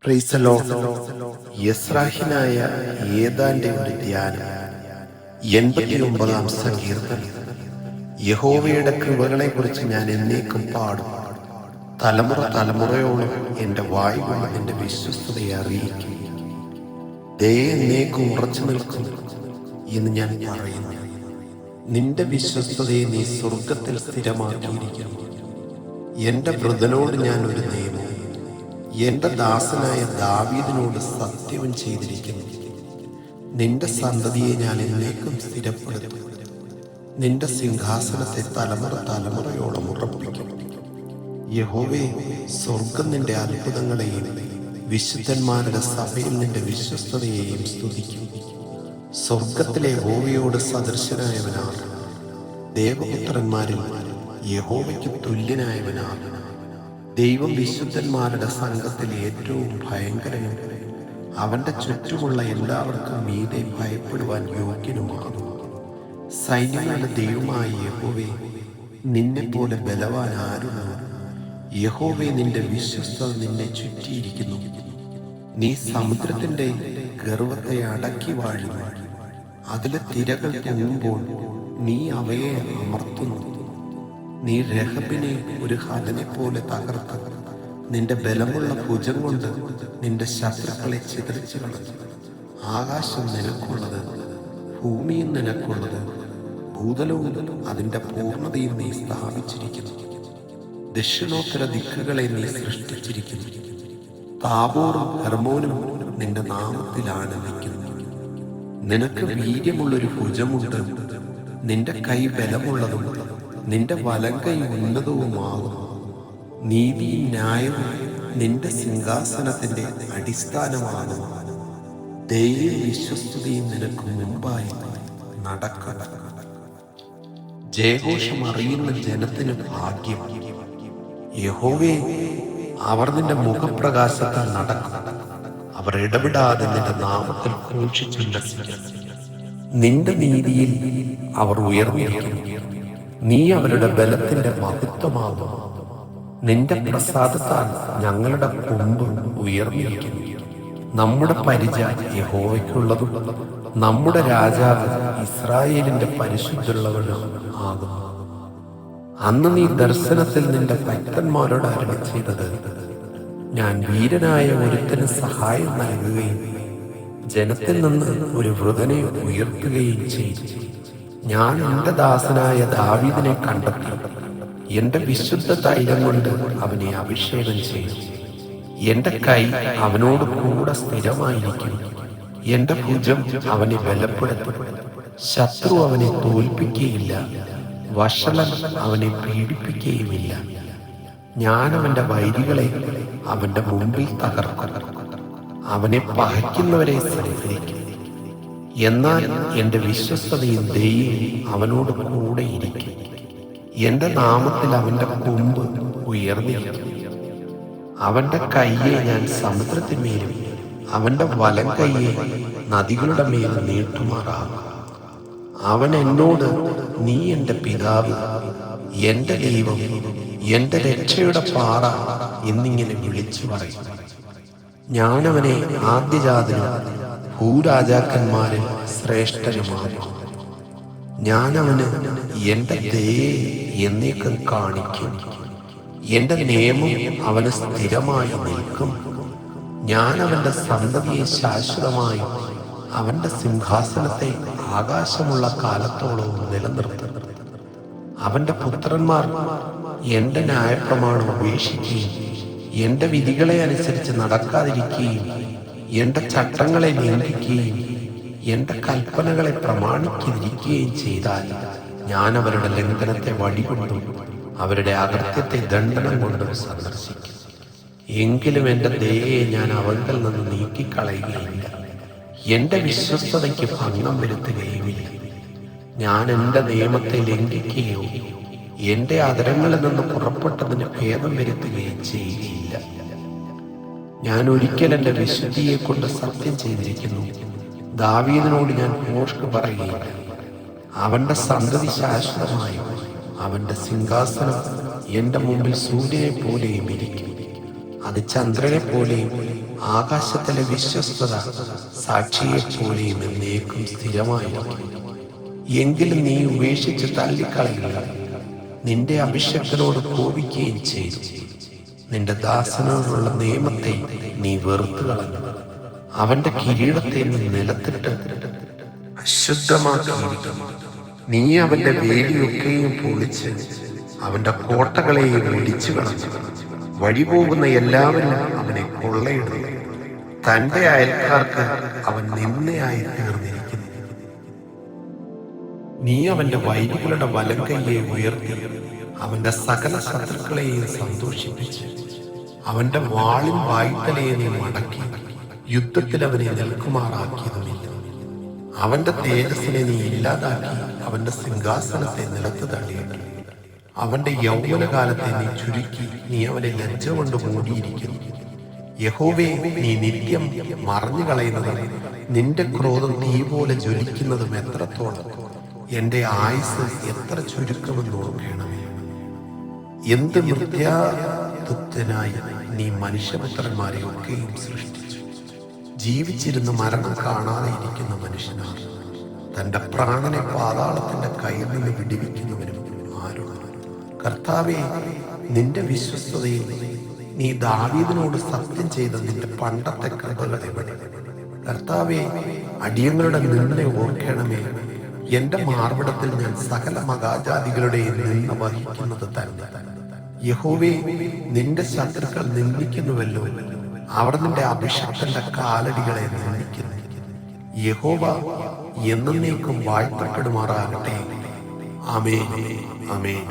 Price the Lord. യസ്രാഹിനായ ഏതാന്റെ ഒരു ധ്യാനം. 89-ാം സങ്കീർത്തനം. യഹോവയുടെ കൃപകളെക്കുറിച്ച് ഞാൻ എന്നേക്കും പാടും. തലമുറ തലമുറയോളം എൻ്റെ വായ് കൊണ്ട് നിന്റെ വിശ്വസ്തതയെ അറിയിക്കും. ദയ എന്നേക്കും ഉറച്ചു നിൽക്കും എന്ന് ഞാൻ പറയുന്നു. നിന്റെ വിശ്വസ്തതയെ നീ സ്വർഗത്തിൽ സ്ഥിരമാക്കിയിരിക്കുന്നു. എൻ്റെ വൃതനോട് ഞാൻ ഒരു നിയമം, എൻ്റെ ദാസനായ ദാവീദിനോട് സത്യവും ചെയ്തിരിക്കുന്നു. നിന്റെ സന്തതിയെ ഞാൻ എന്നേക്കും സ്ഥിരപ്പെടുത്തും. നിന്റെ സിംഹാസനത്തെ തലമുറ തലമുറയോളം ഉറപ്പിക്കും. യഹോവേ, സ്വർഗം നിന്റെ അത്ഭുതങ്ങളെയും വിശുദ്ധന്മാരുടെ സഭയിൽ നിന്റെ വിശ്വസ്തതയെയും സ്തുതിക്കും. സ്വർഗത്തിലെ യഹോവയോട് സദൃശനായവനാണ്. ദേവപുത്രന്മാരിൽ യഹോവയ്ക്ക് തുല്യനായവനാണ്. ദൈവം വിശുദ്ധന്മാരുടെ സംഘത്തിൽ ഏറ്റവും ഭയങ്കരനും അവന്റെ ചുറ്റുമുള്ള എല്ലാവർക്കും മീതെ ഭയപ്പെടുവാൻ യോഗ്യനുമാകുന്നു. സൈന്യങ്ങളുടെ ദൈവമായ യഹോവേ, നിന്നെ പോലെ ബലവാൻ ആരുണ്ട്? യഹോവേ, നിന്റെ വിശ്വസ്തത നിന്നെ ചുറ്റിയിരിക്കുന്നു. നീ സമുദ്രത്തിന്റെ ഗർവത്തെ അടക്കി വാഴുന്നു. അതിലെ തിരകൾ പൊങ്ങുമ്പോൾ നീ അവയെ അമർത്തുന്നു. നീ രഹബിനെ ഒരു ഹതനെ പോലെ തകർത്ത് നിന്റെ ബലമുള്ള ഭുജം കൊണ്ട് നിന്റെ ശത്രുക്കളെ ചിതറിച്ചു കളഞ്ഞു. ആകാശം നിനക്കുള്ളത്, ഭൂമിയും നിനക്കുള്ളത്, ഭൂതലവും അതിൻ്റെ പൂർണ്ണതയും നീ സ്ഥാപിച്ചിരിക്കുന്നു. ദക്ഷിണോത്തര ദിക്കുകളെ നീ സൃഷ്ടിച്ചിരിക്കുന്നു. താബോറും ഹെർമോനും നിന്റെ നാമത്തിലാണ് നിൽക്കുന്നത്. നിനക്ക് വീര്യമുള്ളൊരു ഭുജമുണ്ട്. നിന്റെ കൈ ബലമുള്ളതും നിന്റെ വലങ്കൈ ഉന്നതവുമാകും. നീതിയും ന്യായവും നിന്റെ സിംഹാസനത്തിന്റെ അടിസ്ഥാനമാകും. ദയയും വിശ്വസ്തതയും നിനക്ക് മുമ്പായി നടക്കുക. ജയഘോഷം അറിയുന്ന ജനത്തിന് ഭാഗ്യം. യഹോവേ, അവർ നിന്റെ മുഖപ്രകാശത്താൽ നടക്കും. അവർ ഇടപെടാതെ നിന്റെ നാമത്തിൽ ഘോഷിച്ചുല്ലസിക്കും. നിന്റെ നീതിയിൽ അവർ ഉയർന്നിരിക്കും. നീ അവരുടെ ബലത്തിന്റെ മഹത്വമാകും. നിന്റെ പ്രസാദത്താൽ ഞങ്ങളുടെ കൊമ്പ് ഉയർന്നിരിക്കുന്നു. നമ്മുടെ പരിച യഹോവയ്ക്കുള്ളതും നമ്മുടെ രാജാവ് ഇസ്രായേലിന്റെ പരിശുദ്ധുള്ളവനും ആകുന്നു. അന്ന് നീ ദർശനത്തിൽ നിന്റെ ഭക്തന്മാരോട് അരുളി ചെയ്തത്, ഞാൻ വീരനായ ഒരുത്തന് സഹായം നൽകുകയും ജനത്തിൽ നിന്ന് ഒരു വൃതനെ ഉയർത്തുകയും ചെയ്തു. ഞാൻ എൻ്റെ ദാസനായ ദാവീദിനെ കണ്ടെത്തി. എൻ്റെ വിശുദ്ധ തൈലം കൊണ്ട് അവനെ അഭിഷേകം ചെയ്തു. എൻ്റെ കൈ അവനോട് കൂടെ സ്ഥിരമായിരിക്കും. എൻ്റെ ഭുജം അവനെ ബലപ്പെടുത്തും. ശത്രു അവനെ തോൽപ്പിക്കുകയില്ല. വഷളൻ അവനെ പീഡിപ്പിക്കുകയുമില്ല. ഞാൻ അവൻ്റെ വൈരികളെ അവൻ്റെ മുമ്പിൽ തകർക്കും. അവനെ പകയ്ക്കുന്നവരെ സംഹരിക്കും. എന്നാൽ എൻ്റെ വിശ്വസ്തതയും ദയയും അവനോട് കൂടെ ഇരിക്കും. എൻ്റെ നാമത്തിൽ അവൻ്റെ കൊമ്പ് ഉയർന്നിരിക്കും. അവൻ്റെ കയ്യെ ഞാൻ സമുദ്രത്തിന്മേലും അവൻ്റെ വലം കയ്യെ നദികളുടെ മേൽ നീട്ടുമാറാകും. അവൻ എന്നോട്, നീ എൻ്റെ പിതാവ്, എൻ്റെ ദൈവം, എൻ്റെ രക്ഷയുടെ പാറ എന്നിങ്ങനെ വിളിച്ചു പറയും. ഞാനവനെ ആദ്യജാതനും ഭൂരാജാക്കന്മാരിൽ ശ്രേഷ്ഠനുമാകും. ഞാനവന് എൻ്റെ ദയയെ എന്നേക്കും കാണിക്കും. എൻ്റെ നിയമം അവന് സ്ഥിരമായി നിൽക്കും. ഞാൻ അവൻ്റെ സന്തതിയെ ശാശ്വതമായി അവൻ്റെ സിംഹാസനത്തെ ആകാശമുള്ള കാലത്തോളവും നിലനിർത്തും. അവൻ്റെ പുത്രന്മാർ എൻ്റെ ന്യായപ്രമാണം ഉപേക്ഷിക്കുകയും എൻ്റെ വിധികളെ അനുസരിച്ച് നടക്കാതിരിക്കുകയും എൻ്റെ ചട്ടങ്ങളെ ലംഘിക്കുകയും എൻ്റെ കൽപ്പനകളെ പ്രമാണിക്കാതിരിക്കുകയും ചെയ്താൽ ഞാൻ അവരുടെ ലംഘനത്തെ വടികൊണ്ടും അവരുടെ അകൃത്യത്തെ ദണ്ഡനം കൊണ്ടും സന്ദർശിക്കും. എങ്കിലും എൻ്റെ ദയയെ ഞാൻ അവങ്കിൽ നിന്ന് നീക്കിക്കളയുകയില്ല. എൻ്റെ വിശ്വസ്തതയ്ക്ക് ഭംഗം വരുത്തുകയുമില്ല. ഞാൻ എൻ്റെ നിയമത്തെ ലംഘിക്കുകയോ എൻ്റെ അധരങ്ങളിൽ നിന്ന് പുറപ്പെട്ടതിന് ഭേദം വരുത്തുകയും ചെയ്യുകയില്ല. ഞാൻ ഒരിക്കൽ എൻ്റെ വിശുദ്ധിയെ കൊണ്ട് സത്യം ചെയ്തിരിക്കുന്നു. ദാവീദിനോട് ഞാൻ ഭോഷ്ക് പറയുകയില്ല. അവൻ്റെ സന്തതി ശാശ്വതമായും അവൻ്റെ സിംഹാസനം എൻ്റെ മുമ്പിൽ സൂര്യനെ പോലെയും ഇരിക്കും. അത് ചന്ദ്രനെ പോലെയും ആകാശത്തിലെ വിശ്വസ്തത സാക്ഷിയെ പോലെയും എന്നേക്കും സ്ഥിരമായിരിക്കും. എങ്കിലും നീ ഉപേക്ഷിച്ച് തള്ളിക്കളയുക, നിന്റെ അഭിഷക്തനോട് കോപിക്കുകയും ചെയ്തു. നിന്റെ ദാസനോടുള്ള നിയമത്തെ നീ വെറുത്തു കളഞ്ഞു. അവന്റെ കിരീടത്തെ നീ നിലത്തിട്ട് അശുദ്ധമാക്കിയിരിക്കുന്നു. നീ അവന്റെ വേലിയൊക്കെയും പൊളിച്ച് അവന്റെ കോട്ടകളെയും ഇടിച്ചു കളഞ്ഞു. വഴി പോകുന്ന എല്ലാവരും അവനെ കൊള്ളയിടുന്നു. തന്റെ അയൽക്കാർക്ക് അവൻ നിന്ദയായി തീർന്നിരിക്കുന്നു. നീ അവന്റെ വൈരികളുടെ വലങ്കയ്യെ ഉയർത്തി അവന്റെ സകല ശത്രുക്കളെയും സന്തോഷിപ്പിച്ച് അവന്റെ വാളിൻ വായ്ത്തലയെ നീ മടക്കി യുദ്ധത്തിൽ അവനെ നിൽക്കുമാറാക്കിയതുമില്ല. അവന്റെ തേജസ്സിനെ നീ ഇല്ലാതാക്കി അവന്റെ സിംഹാസനത്തെ നിലത്ത് തള്ളിയിട്ടു. അവന്റെ യൗവനകാലത്തെ നീ ചുരുക്കി നീ അവനെ ലജ്ജ കൊണ്ട് മൂടിയിരിക്കുന്നു. യഹോവേ, നീ നിത്യം മറഞ്ഞു കളയുന്നതും നിന്റെ ക്രോധം തീ പോലെ ജ്വലിക്കുന്നതും എത്രത്തോളം! എന്റെ ആയുസ് എത്ര ചുരുക്കമെന്ന് ഓർക്കണമേ. എന്ത് മിഥ്യാതുക്തനായി നീ മനുഷ്യപുത്രന്മാരെ ഒക്കെയും സൃഷ്ടിച്ചു. ജീവിച്ചിരുന്ന് മരണം കാണാതെ ഇരിക്കുന്ന മനുഷ്യനാണ്. തന്റെ പ്രാണനെ പാതാളത്തിന്റെ കയ്യിൽ നിന്ന് വിടുവിക്കുന്നവനും ആരുമാണ്? കർത്താവേ, നിന്റെ വിശ്വസ്തതയിൽ നീ ദാവീദിനോട് സത്യം ചെയ്ത നിന്റെ പണ്ടത്തെ കൃപകൾ എവിടെ? കർത്താവേ, അടിയങ്ങളുടെ നിന്നെ ഓർക്കണമേ. എന്റെ മാർവിടത്തിൽ ഞാൻ സകല മഹാജാതികളുടെയും നിന്ന വഹിക്കുന്നത് തന്നെ. യഹോവേ, നിന്റെ ശത്രുക്കൾ നിന്ദിക്കുന്നുവല്ലോ. അവർ നിന്റെ അഭിഷക്തന്റെ കാലടികളെ നിന്ദിക്കുന്നു. യഹോവ എന്നേക്കും വാഴ്ത്തപ്പെടുമാറാകട്ടെ. ആമേൻ, ആമേൻ.